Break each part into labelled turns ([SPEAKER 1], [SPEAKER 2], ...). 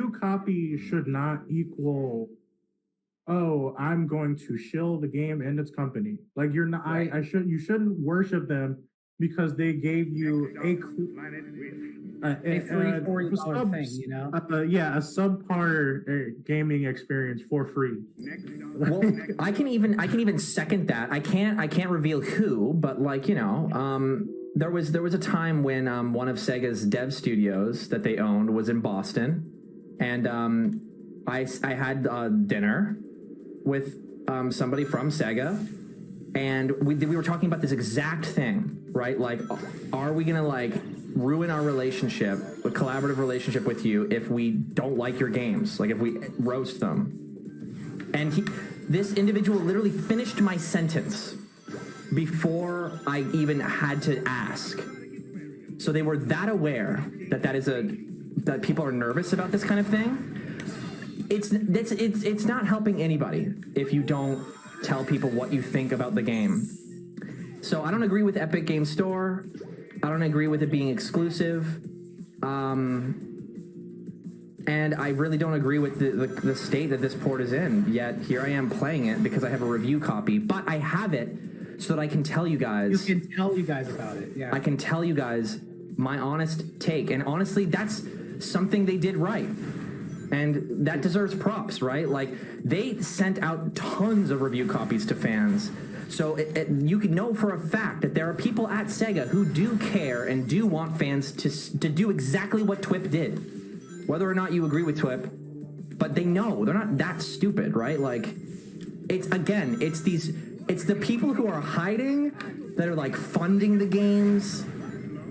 [SPEAKER 1] review copy should not equal, oh, I'm going to shill the game and its company. Like you're not,
[SPEAKER 2] Right.
[SPEAKER 1] you shouldn't worship them because they gave you a
[SPEAKER 2] free $40 thing, you know?
[SPEAKER 1] a subpar gaming experience for free.
[SPEAKER 3] Well, I can even second that. I can't reveal who, but like, you know, there was a time when one of Sega's dev studios that they owned was in Boston, and I had dinner with somebody from Sega, and we were talking about this exact thing, right? Like, are we gonna like ruin our relationship, a collaborative relationship with you, if we don't like your games, like if we roast them? And this individual literally finished my sentence before I even had to ask. So they were that aware that people are nervous about this kind of thing. It's not helping anybody if you don't tell people what you think about the game. So I don't agree with Epic Game Store. I don't agree with it being exclusive. And I really don't agree with the state that this port is in. Yet here I am playing it because I have a review copy, but I have it so that I can tell you guys.
[SPEAKER 2] You can tell you guys about it, yeah.
[SPEAKER 3] I can tell you guys my honest take. And honestly, that's something they did right. And that deserves props, right? Like, they sent out tons of review copies to fans. So you can know for a fact that there are people at Sega who do care and do want fans to do exactly what TWIP did. Whether or not you agree with TWIP, but they know. They're not that stupid, right? Like, it's the people who are hiding that are, like, funding the games,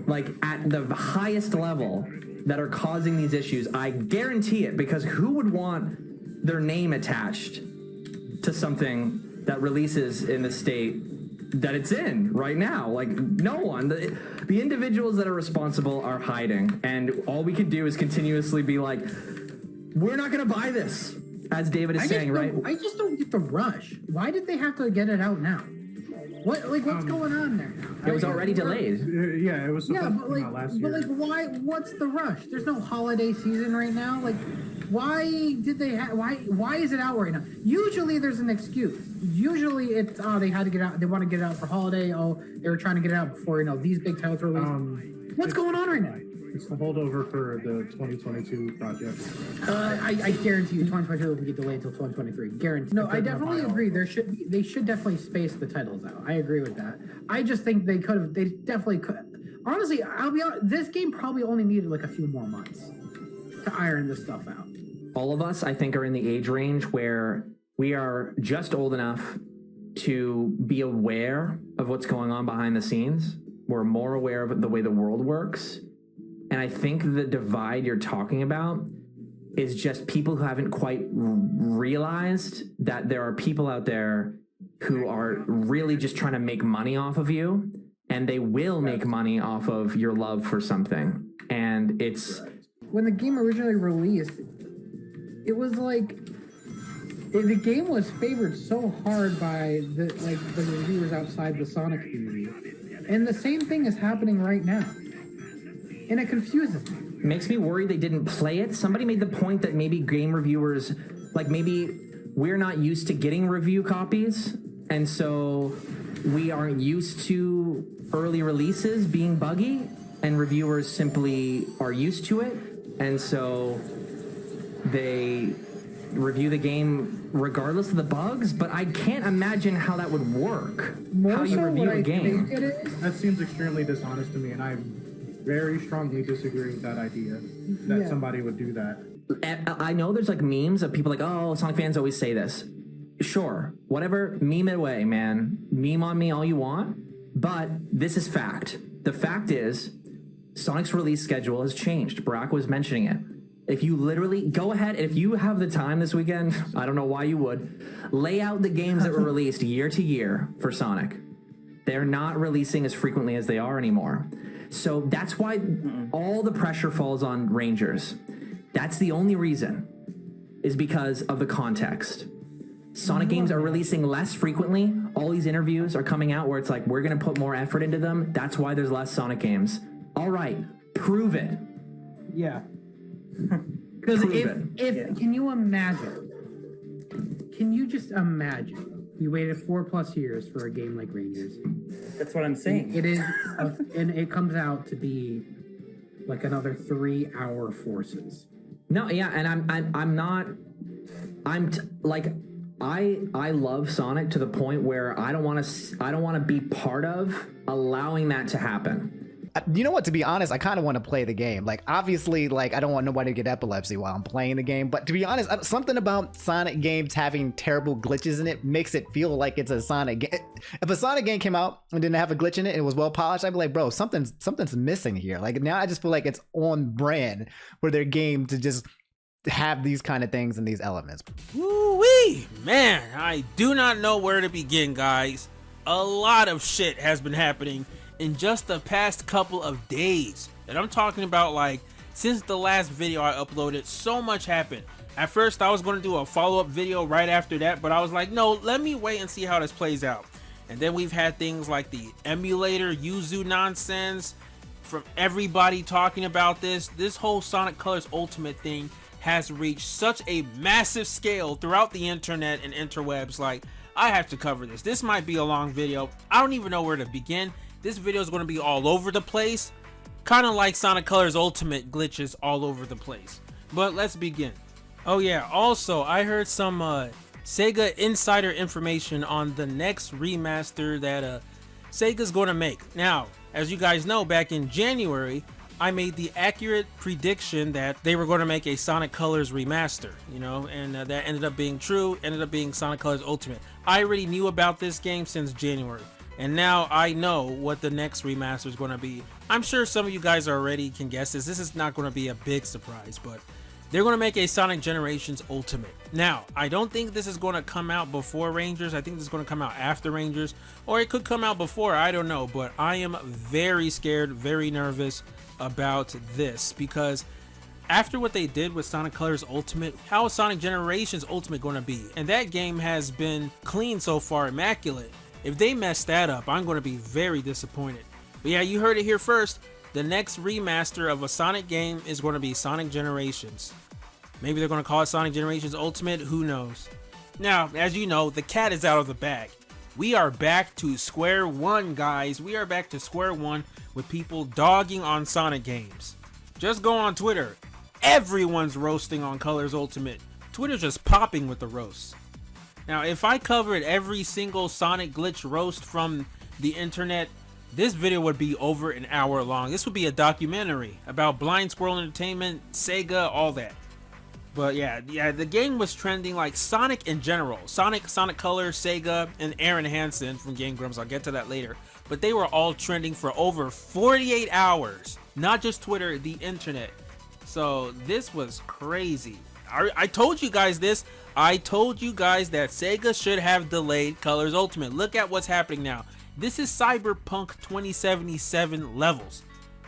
[SPEAKER 3] like, at the highest level, that are causing these issues. I guarantee it, because who would want their name attached to something that releases in the state that it's in right now? Like, no one. The individuals that are responsible are hiding, and all we can do is continuously be like, we're not going to buy this, as David is saying, right?
[SPEAKER 2] I just don't get the rush. Why did they have to get it out now? What's going on there now?
[SPEAKER 3] It was already delayed.
[SPEAKER 1] Yeah, it was supposed to come out last year.
[SPEAKER 2] But like, why? What's the rush? There's no holiday season right now. Like, why did they? Why is it out right now? Usually, there's an excuse. Usually, it's they had to get out. They want to get it out for holiday. Oh, they were trying to get it out before these big titles were released. What's going on right now?
[SPEAKER 1] It's the holdover for the 2022 project.
[SPEAKER 2] I guarantee you 2022 will get delayed until 2023. Guarantee. No, I definitely agree. They should definitely space the titles out. I agree with that. I just think they definitely could. Honestly, I'll be honest, this game probably only needed like a few more months to iron this stuff out.
[SPEAKER 3] All of us, I think, are in the age range where we are just old enough to be aware of what's going on behind the scenes. We're more aware of the way the world works. And I think the divide you're talking about is just people who haven't quite realized that there are people out there who are really just trying to make money off of you, and they will make money off of your love for something. And it's...
[SPEAKER 2] When the game originally released, it was like... The game was favored so hard by the reviewers outside the Sonic community. And the same thing is happening right now. And it confuses me.
[SPEAKER 3] Makes me worry they didn't play it. Somebody made the point that maybe game reviewers, like, maybe we're not used to getting review copies, and so we aren't used to early releases being buggy, and reviewers simply are used to it, and so they review the game regardless of the bugs. But I can't imagine how that would work. How you review a game.
[SPEAKER 1] That seems extremely dishonest to me, and I very strongly disagree with that idea that somebody would do that.
[SPEAKER 3] I know there's like memes of people like, oh, Sonic fans always say this. Sure, whatever, meme it away, man. Meme on me all you want, but this is fact. The fact is, Sonic's release schedule has changed. Barack was mentioning it. If you literally go ahead, if you have the time this weekend, I don't know why you would, lay out the games that were released year to year for Sonic. They're not releasing as frequently as they are anymore. So that's why all the pressure falls on Rangers. That's the only reason, is because of the context. Sonic games are releasing less frequently. All these interviews are coming out where it's like, we're going to put more effort into them. That's why there's less Sonic games. All right, prove it.
[SPEAKER 2] Yeah. Because
[SPEAKER 3] proven.
[SPEAKER 2] Can you imagine? Can you just imagine? We waited 4+ years for a game like Rangers.
[SPEAKER 4] That's what I'm saying.
[SPEAKER 2] It is, and it comes out to be like another 3-hour Forces.
[SPEAKER 3] No, yeah, and I'm not. I love Sonic to the point where I don't want to be part of allowing that to happen.
[SPEAKER 5] You know what, to be honest, I kind of want to play the game. Like, obviously, like, I don't want nobody to get epilepsy while I'm playing the game, but to be honest, something about Sonic games having terrible glitches in it makes it feel like it's a Sonic game. If a Sonic game came out and didn't have a glitch in it and it was well polished, I'd be like, bro, something's missing here. Like, now I just feel like it's on brand for their game to just have these kind of things and these elements.
[SPEAKER 6] Woo-wee! Man, I do not know where to begin, guys. A lot of shit has been happening in just the past couple of days. And I'm talking about, like, since the last video I uploaded, so much happened. At first, I was going to do a follow-up video right after that, but I was like, no, let me wait and see how this plays out. And then we've had things like the emulator Yuzu nonsense from everybody talking about this. This whole Sonic Colors Ultimate thing has reached such a massive scale throughout the internet and interwebs. Like, I have to cover this. This might be a long video. I don't even know where to begin. This video is going to be all over the place, kind of like Sonic Colors Ultimate glitches all over the place. But let's begin. Oh yeah, also I heard some SEGA insider information on the next remaster that SEGA's going to make. Now, as you guys know, back in January, I made the accurate prediction that they were going to make a Sonic Colors remaster, you know, and that ended up being true, ended up being Sonic Colors Ultimate. I already knew about this game since January, and now I know what the next remaster is going to be. I'm sure some of you guys already can guess this. This is not going to be a big surprise, but they're going to make a Sonic Generations Ultimate. Now, I don't think this is going to come out before Rangers. I think this is going to come out after Rangers, or it could come out before, I don't know, but I am very scared, very nervous about this, because after what they did with Sonic Colors Ultimate, how is Sonic Generations Ultimate going to be? And that game has been clean so far, immaculate. If they mess that up, I'm going to be very disappointed. But yeah, you heard it here first. The next remaster of a Sonic game is going to be Sonic Generations. Maybe they're going to call it Sonic Generations Ultimate, who knows? Now, as you know, the cat is out of the bag. We are back to square one, guys. We are back to square one with people dogging on Sonic games. Just go on Twitter. Everyone's roasting on Colors Ultimate. Twitter's just popping with the roasts. Now, if I covered every single Sonic glitch roast from the internet, this video would be over an hour long. This would be a documentary about Blind Squirrel Entertainment, SEGA, all that. But yeah, the game was trending like Sonic in general. Sonic Color, SEGA, and Aaron Hansen from Game Grumps. I'll get to that later. But they were all trending for over 48 hours. Not just Twitter, the internet. So this was crazy. I told you guys this. I told you guys that SEGA should have delayed Colors Ultimate. Look at what's happening now. This is Cyberpunk 2077 levels.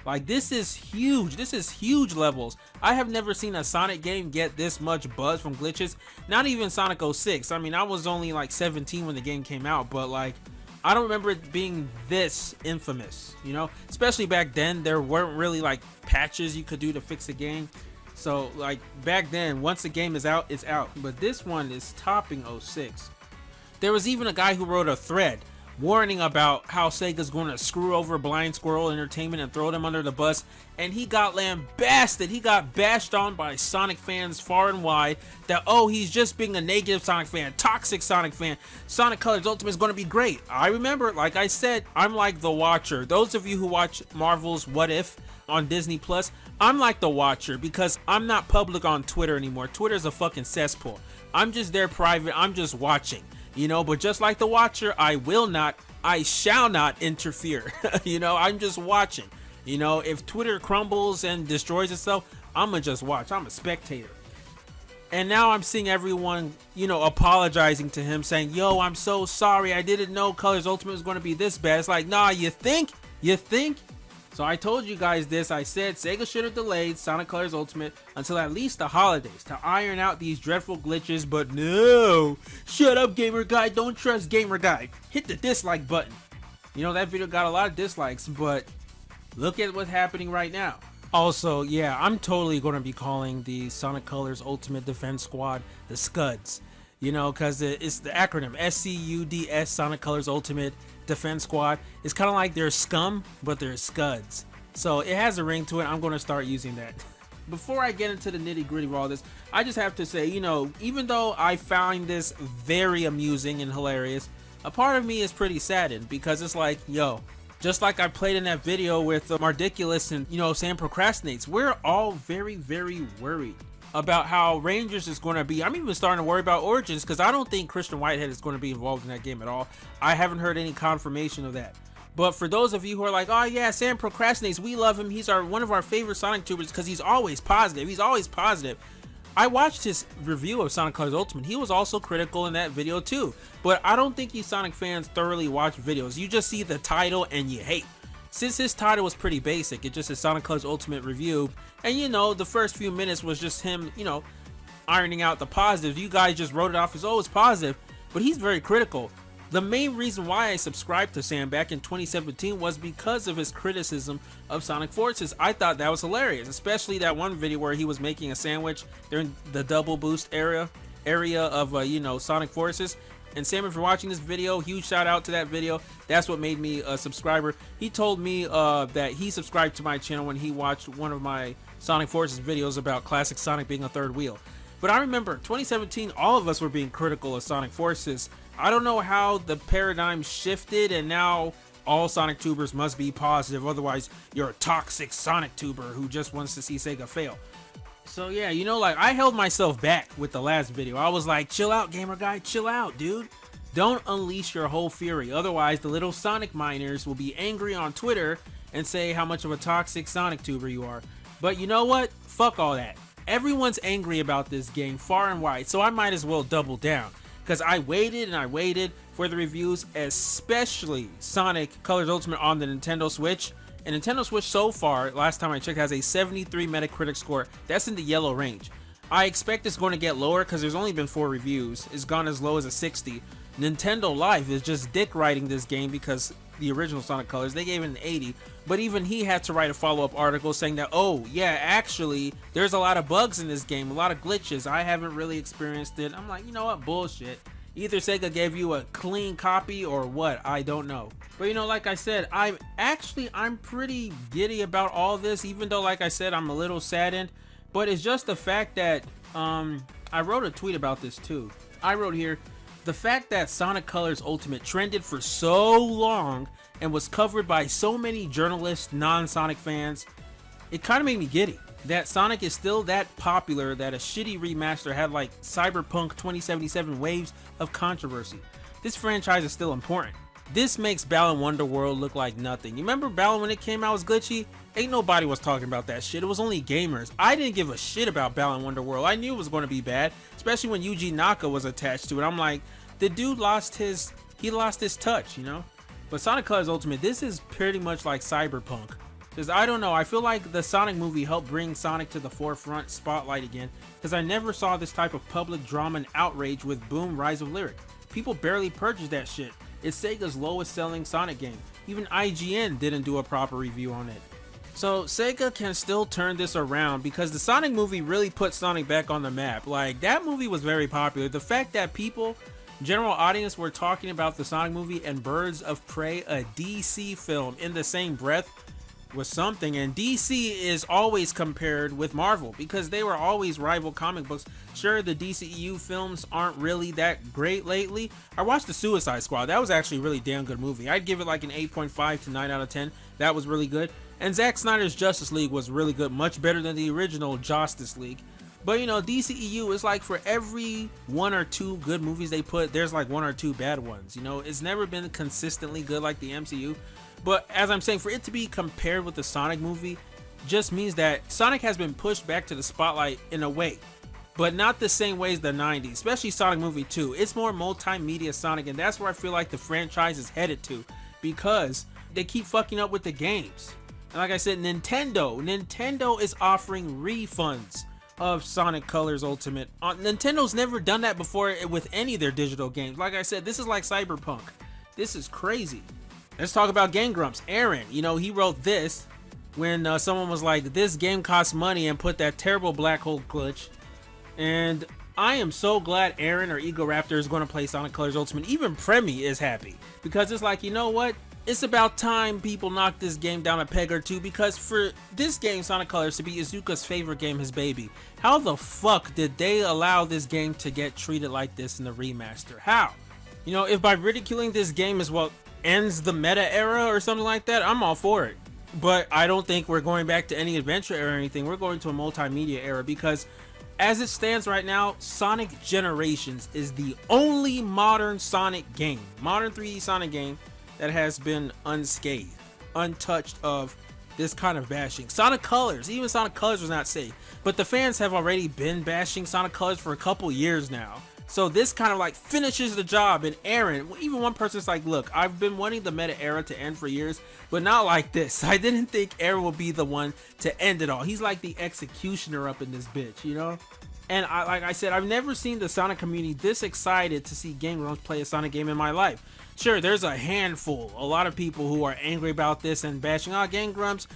[SPEAKER 6] Like, this is huge. This is huge levels. I have never seen a Sonic game get this much buzz from glitches. Not even Sonic 06. I mean, I was only like 17 when the game came out, but like, I don't remember it being this infamous, you know? Especially back then, there weren't really like patches you could do to fix a game. So like back then, once the game is out, it's out. But this one is topping 06. There was even a guy who wrote a thread warning about how Sega's going to screw over Blind Squirrel Entertainment and throw them under the bus, and he got lambasted. He got bashed on by Sonic fans far and wide that, oh, he's just being a negative Sonic fan, toxic Sonic fan. Sonic Colors Ultimate is going to be great. I remember, like I said, I'm like the Watcher. Those of you who watch Marvel's What If on Disney Plus, I'm like the Watcher because I'm not public on Twitter anymore. Twitter's a fucking cesspool. I'm just there private. I'm just watching. You know, but just like the Watcher, I shall not interfere. You know, I'm just watching. You know, if Twitter crumbles and destroys itself, I'm gonna just watch. I'm a spectator. And now I'm seeing everyone, you know, apologizing to him, saying, yo, I'm so sorry. I didn't know Colors Ultimate was going to be this bad. It's like, nah, you think? You think? So I told you guys this. I said Sega should have delayed Sonic Colors Ultimate until at least the holidays to iron out these dreadful glitches, but no. Shut up, Gamer Guy. Don't trust Gamer Guy. Hit the dislike button. You know, that video got a lot of dislikes, but look at what's happening right now. Also, yeah, I'm totally going to be calling the Sonic Colors Ultimate Defense Squad the Scuds. You know, because it's the acronym SCUDS, Sonic Colors Ultimate Defense Squad. It's kind of like they're scum, but they're Scuds. So it has a ring to it. I'm going to start using that. Before I get into the nitty gritty of all this, I just have to say, you know, even though I find this very amusing and hilarious, a part of me is pretty saddened because it's like, yo, just like I played in that video with Mardiculous and, you know, Sam Procastinates, we're all very, very worried about how Rangers is going to be. I'm even starting to worry about Origins because I don't think Christian Whitehead is going to be involved in that game at all. I haven't heard any confirmation of that. But for those of you who are like, oh yeah, Sam Procastinates, we love him. He's one of our favorite Sonic tubers because he's always positive. He's always positive. I watched his review of Sonic Colors Ultimate. He was also critical in that video too. But I don't think you Sonic fans thoroughly watch videos. You just see the title and you hate. Since his title was pretty basic, it just says Sonic Colors Ultimate Review, and you know, the first few minutes was just him, you know, ironing out the positives. You guys just wrote it off as, oh, it's positive, but he's very critical. The main reason why I subscribed to Sam back in 2017 was because of his criticism of Sonic Forces. I thought that was hilarious, especially that one video where he was making a sandwich during the double boost area of, you know, Sonic Forces. And Sam, if you're watching this video, huge shout out to that video. That's what made me a subscriber. He told me that he subscribed to my channel when he watched one of my Sonic Forces videos about classic Sonic being a third wheel. But I remember 2017, all of us were being critical of Sonic Forces. I don't know how the paradigm shifted and now all Sonic tubers must be positive. Otherwise, you're a toxic Sonic tuber who just wants to see Sega fail. So yeah, you know, like I held myself back with the last video. I was like, chill out, gamer guy, chill out, dude. Don't unleash your whole fury. Otherwise, the little Sonic miners will be angry on Twitter and say how much of a toxic Sonic tuber you are. But you know what? Fuck all that. Everyone's angry about this game far and wide, so I might as well double down. Because I waited and I waited for the reviews, especially Sonic Colors Ultimate on the Nintendo Switch. And Nintendo Switch so far, last time I checked, has a 73 Metacritic score. That's in the yellow range. I expect it's going to get lower because there's only been 4 reviews. It's gone as low as a 60. Nintendo Life is just dick writing this game because the original Sonic Colors, they gave it an 80. But even he had to write a follow-up article saying that, oh yeah, actually, there's a lot of bugs in this game, a lot of glitches. I haven't really experienced it. I'm like, you know what, bullshit. Either Sega gave you a clean copy or what, I don't know. But you know, like I said, I'm pretty giddy about all this, even though, like I said, I'm a little saddened. But it's just the fact that, I wrote a tweet about this too. I wrote here, the fact that Sonic Colors Ultimate trended for so long and was covered by so many journalists, non-Sonic fans, it kind of made me giddy. That Sonic is still that popular that a shitty remaster had like Cyberpunk 2077 waves of controversy. This franchise is still important. This makes Balan Wonderworld look like nothing. You remember Balan when it came out was glitchy? Ain't nobody was talking about that shit. It was only gamers. I didn't give a shit about Balan Wonderworld. I knew it was going to be bad, especially when Yuji Naka was attached to it. I'm like, the dude lost his touch, you know? But Sonic Colors Ultimate, this is pretty much like Cyberpunk. Because I don't know, I feel like the Sonic movie helped bring Sonic to the forefront spotlight again, because I never saw this type of public drama and outrage with Boom Rise of Lyric. People barely purchased that shit. It's Sega's lowest selling Sonic game. Even IGN didn't do a proper review on it. So Sega can still turn this around because the Sonic movie really put Sonic back on the map. Like, that movie was very popular. The fact that people, general audience, were talking about the Sonic movie and Birds of Prey, a DC film, in the same breath was something. And DC is always compared with Marvel because they were always rival comic books. Sure, the DCEU films aren't really that great lately. I watched the Suicide Squad. That was actually a really damn good movie. I'd give it like an 8.5 to 9 out of 10. That was really good. And Zack Snyder's Justice League was really good, much better than the original Justice League. But you know, DCEU is like for every 1 or 2 good movies they put, there's like 1 or 2 bad ones. You know, it's never been consistently good like the MCU. But as I'm saying, for it to be compared with the Sonic movie just means that Sonic has been pushed back to the spotlight in a way, but not the same way as the 90s, especially Sonic movie 2. It's more multimedia Sonic, and that's where I feel like the franchise is headed to because they keep fucking up with the games. And like I said, Nintendo is offering refunds of Sonic Colors Ultimate. Nintendo's never done that before with any of their digital games. Like I said, this is like Cyberpunk. This is crazy. Let's talk about Game Grumps. Aaron, you know, he wrote this. when someone was like, this game costs money, and put that terrible black hole glitch. And I am so glad Aaron or Ego Raptor is going to play Sonic Colors Ultimate. Even Premi is happy, because it's like, you know what? It's about time people knock this game down a peg or two, because for this game, Sonic Colors, to be Izuka's favorite game, his baby, how the fuck did they allow this game to get treated like this in the remaster? How? You know, if by ridiculing this game is what ends the meta era or something like that, I'm all for it. But I don't think we're going back to any adventure era or anything. We're going to a multimedia era, because as it stands right now, Sonic Generations is the only modern Sonic game, modern 3D Sonic game, that has been unscathed, untouched of this kind of bashing. Sonic Colors, even Sonic Colors was not safe, but the fans have already been bashing Sonic Colors for a couple years now. So this kind of like finishes the job. And Aaron, even one person's like, look, I've been wanting the meta era to end for years, but not like this. I didn't think Aaron would be the one to end it all. He's like the executioner up in this bitch, you know? And like I said, I've never seen the Sonic community this excited to see Game Grumps play a Sonic game in my life. Sure, there's a handful, a lot of people who are angry about this and bashing, Game Grumps,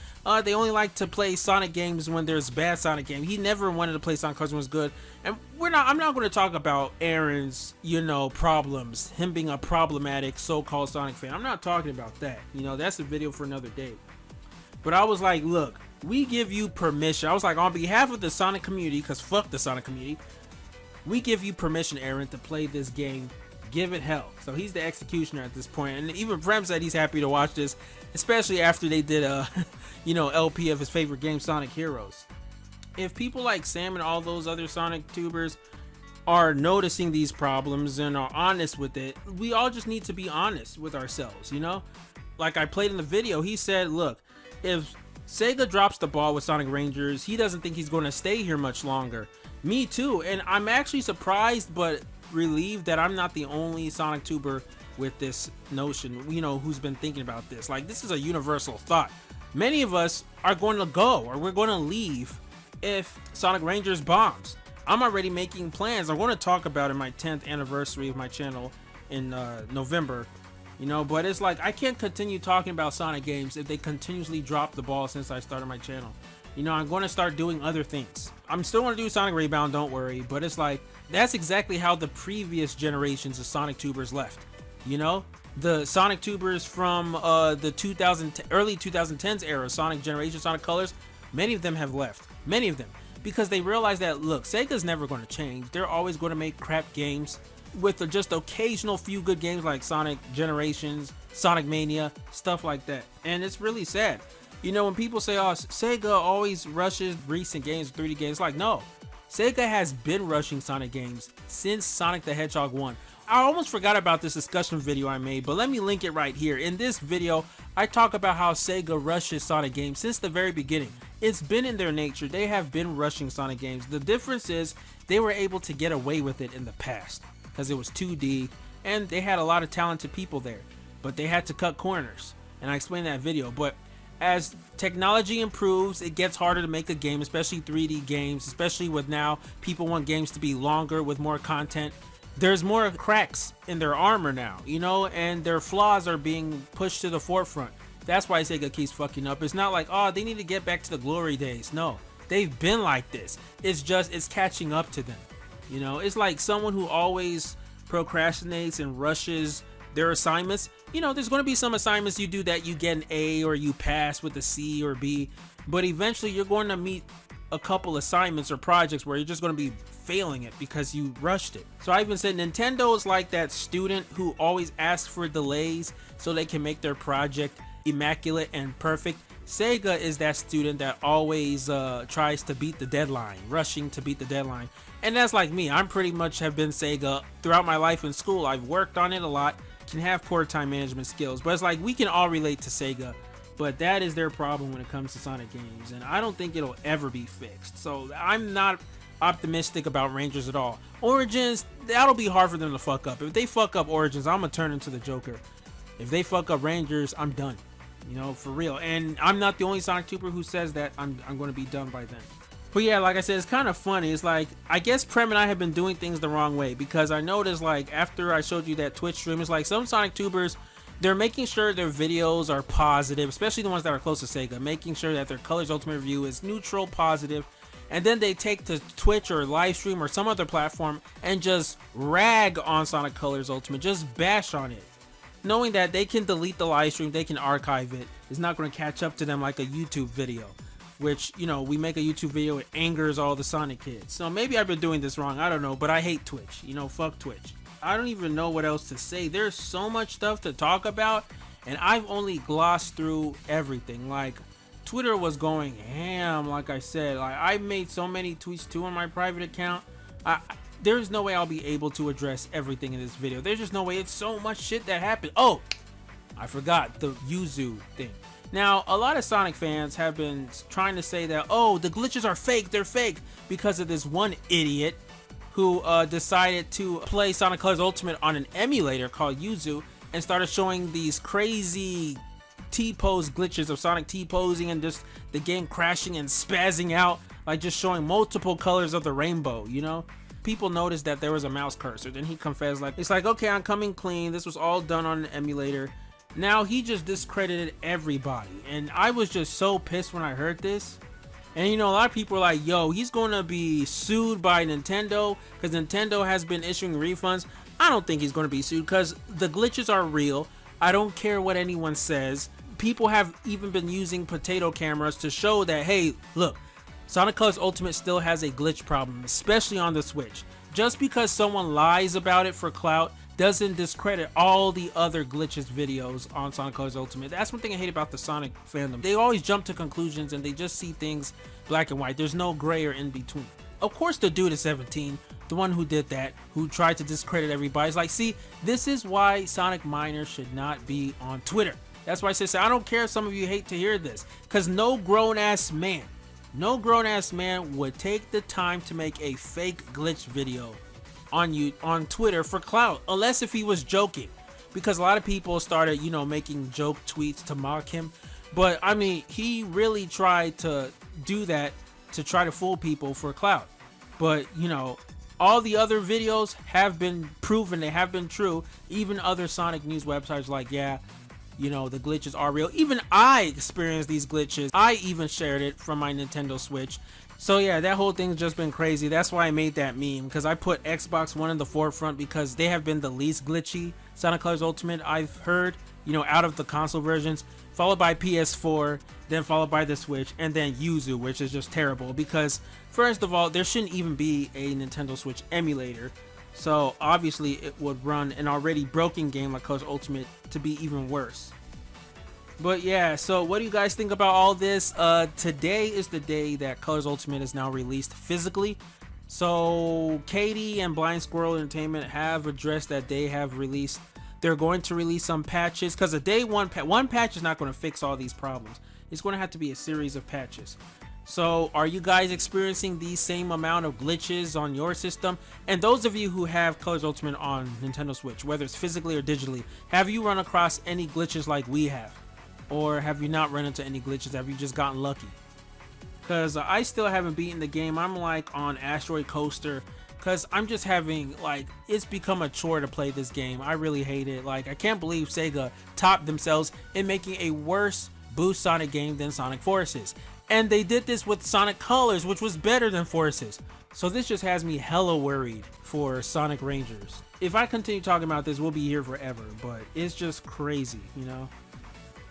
[SPEAKER 6] they only like to play Sonic games when there's bad Sonic games. He never wanted to play Sonic Colors when it was good. And I'm not going to talk about Aaron's, you know, problems, him being a problematic so-called Sonic fan. I'm not talking about that. You know, that's a video for another day. But I was like, look, we give you permission. I was like, on behalf of the Sonic community, because fuck the Sonic community, we give you permission, Aaron, to play this game. Give it hell. So he's the executioner at this point. And even Prem said he's happy to watch this, especially after they did a you know, LP of his favorite game, Sonic Heroes. If people like Sam and all those other Sonic tubers are noticing these problems and are honest with it, we all just need to be honest with ourselves, you know? Like I played in the video, he said, look, if Sega drops the ball with Sonic Rangers, he doesn't think he's going to stay here much longer. Me too. And I'm actually surprised but relieved that I'm not the only Sonic tuber with this notion, you know, who's been thinking about this. Like, this is a universal thought. Many of us are going to go, or we're going to leave if Sonic Rangers bombs. I'm already making plans. I'm going to talk about it in my 10th anniversary of my channel in November, you know, but it's like I can't continue talking about Sonic games if they continuously drop the ball since I started my channel. You know, I'm going to start doing other things. I'm still going to do Sonic Rebound, don't worry, but it's like that's exactly how the previous generations of Sonic tubers left. You know, the Sonic tubers from the early 2010s era, Sonic Generation, Sonic Colors, many of them have left. Many of them, because they realized that, look, Sega's never going to change. They're always going to make crap games with just occasional few good games like Sonic Generations, Sonic Mania, stuff like that. And it's really sad. You know, when people say, oh, Sega always rushes recent games, 3D games, like, no. Sega has been rushing Sonic games since Sonic the Hedgehog 1. I almost forgot about this discussion video I made, but let me link it right here. In this video, I talk about how Sega rushes Sonic games since the very beginning. It's been in their nature. They have been rushing Sonic games. The difference is they were able to get away with it in the past because it was 2D and they had a lot of talented people there, but they had to cut corners. And I explained that video, but as technology improves, it gets harder to make a game, especially 3D games, especially with now people want games to be longer with more content. There's more cracks in their armor now, you know, and their flaws are being pushed to the forefront. That's why Sega keeps fucking up. It's not like, oh, they need to get back to the glory days. No, they've been like this. It's just, it's catching up to them. You know, it's like someone who always procrastinates and rushes their assignments. You know, there's going to be some assignments you do that you get an A or you pass with a C or B, but eventually you're going to meet a couple assignments or projects where you're just going to be failing it because you rushed it. So I even said Nintendo is like that student who always asks for delays so they can make their project immaculate and perfect. Sega is that student that always tries to beat the deadline, rushing to beat the deadline. And that's like me. I'm pretty much have been Sega throughout my life in school. I've worked on it a lot, can have poor time management skills, but it's like we can all relate to Sega. But that is their problem when it comes to Sonic games, and I don't think it'll ever be fixed. So I'm not optimistic about Rangers at all. Origins, that'll be hard for them to fuck up. If they fuck up Origins, I'm gonna turn into the Joker. If they fuck up Rangers, I'm done. You know, for real. And I'm not the only Sonic tuber who says that. I'm going to be done by then. But yeah, like I said, it's kind of funny. It's like, I guess Prem and I have been doing things the wrong way, because I noticed, like, after I showed you that Twitch stream, it's like some Sonic tubers, They're making sure their videos are positive, especially the ones that are close to Sega, making sure that their Colors Ultimate review is neutral, positive, and then they take to Twitch or Livestream or some other platform and just rag on Sonic Colors Ultimate, just bash on it, knowing that they can delete the live stream, they can archive it. It's not going to catch up to them like a YouTube video, which, you know, we make a YouTube video, it angers all the Sonic kids. So maybe I've been doing this wrong, I don't know, but I hate Twitch, you know, fuck Twitch. I don't even know what else to say. There's so much stuff to talk about, and I've only glossed through everything. Like, Twitter was going ham, like I said. Like, I made so many tweets too on my private account. There's no way I'll be able to address everything in this video. There's just no way. It's so much shit that happened. Oh, I forgot the Yuzu thing. Now, a lot of Sonic fans have been trying to say that, oh, the glitches are fake, they're fake, because of this one idiot who decided to play Sonic Colors Ultimate on an emulator called Yuzu and started showing these crazy T-pose glitches of Sonic T-posing and just the game crashing and spazzing out, like just showing multiple colors of the rainbow, you know? People noticed that there was a mouse cursor. Then he confessed, like, it's like, okay, I'm coming clean. This was all done on an emulator. Now he just discredited everybody. And I was just so pissed when I heard this. And you know, a lot of people are like, yo, he's gonna be sued by Nintendo because Nintendo has been issuing refunds. I don't think he's gonna be sued because the glitches are real. I don't care what anyone says. People have even been using potato cameras to show that, hey, look, Sonic Colors Ultimate still has a glitch problem, especially on the Switch. Just because someone lies about it for clout doesn't discredit all the other glitches videos on Sonic Colors Ultimate. That's one thing I hate about the Sonic fandom. They always jump to conclusions and they just see things black and white. There's no gray or in between. Of course the dude is 17, the one who did that, who tried to discredit everybody. It's like, see, this is why Sonic minors should not be on Twitter. That's why I say, I don't care if some of you hate to hear this, because no grown-ass man would take the time to make a fake glitch video on Twitter for clout, unless if he was joking, because a lot of people started, you know, making joke tweets to mock him. But I mean, he really tried to do that to try to fool people for clout. But you know, all the other videos have been proven, they have been true. Even other Sonic news websites like, yeah, you know, the glitches are real. Even I experienced these glitches. I even shared it from my Nintendo Switch. So yeah, that whole thing's just been crazy. That's why I made that meme, because I put Xbox One in the forefront because they have been the least glitchy Sonic Colors Ultimate I've heard, you know, out of the console versions, followed by PS4, then followed by the Switch, and then Yuzu, which is just terrible because, first of all, there shouldn't even be a Nintendo Switch emulator. So obviously it would run an already broken game like Colors Ultimate to be even worse. But yeah, so what do you guys think about all this? Today is the day that Colors Ultimate is now released physically. So Katie and Blind Squirrel Entertainment have addressed that they have released, they're going to release some patches, because a day one patch is not going to fix all these problems. It's going to have to be a series of patches. So are you guys experiencing the same amount of glitches on your system? And those of you who have Colors Ultimate on Nintendo Switch, whether it's physically or digitally, have you run across any glitches like we have? Or have you not run into any glitches? Have you just gotten lucky? Because I still haven't beaten the game. I'm like on Asteroid Coaster, because I'm just having, like, it's become a chore to play this game. I really hate it. Like, I can't believe Sega topped themselves in making a worse Boost Sonic game than Sonic Forces. And they did this with Sonic Colors, which was better than Forces. So this just has me hella worried for Sonic Rangers. If I continue talking about this, we'll be here forever, but it's just crazy, you know?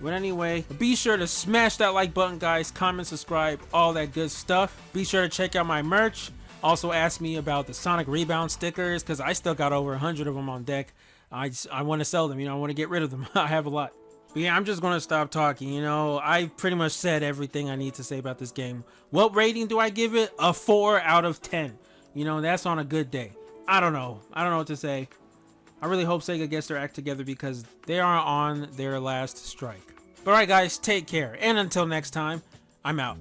[SPEAKER 6] But anyway, be sure to smash that like button, guys, comment, subscribe, all that good stuff. Be sure to check out my merch. Also ask me about the Sonic Rebound stickers, because I still got over 100 of them on deck. I want to sell them, you know, I want to get rid of them. I have a lot. But yeah, I'm just going to stop talking, you know. I pretty much said everything I need to say about this game. What rating do I give it? A 4 out of 10. You know, that's on a good day. I don't know what to say. I really hope Sega gets their act together because they are on their last strike. But alright guys, take care. And until next time, I'm out.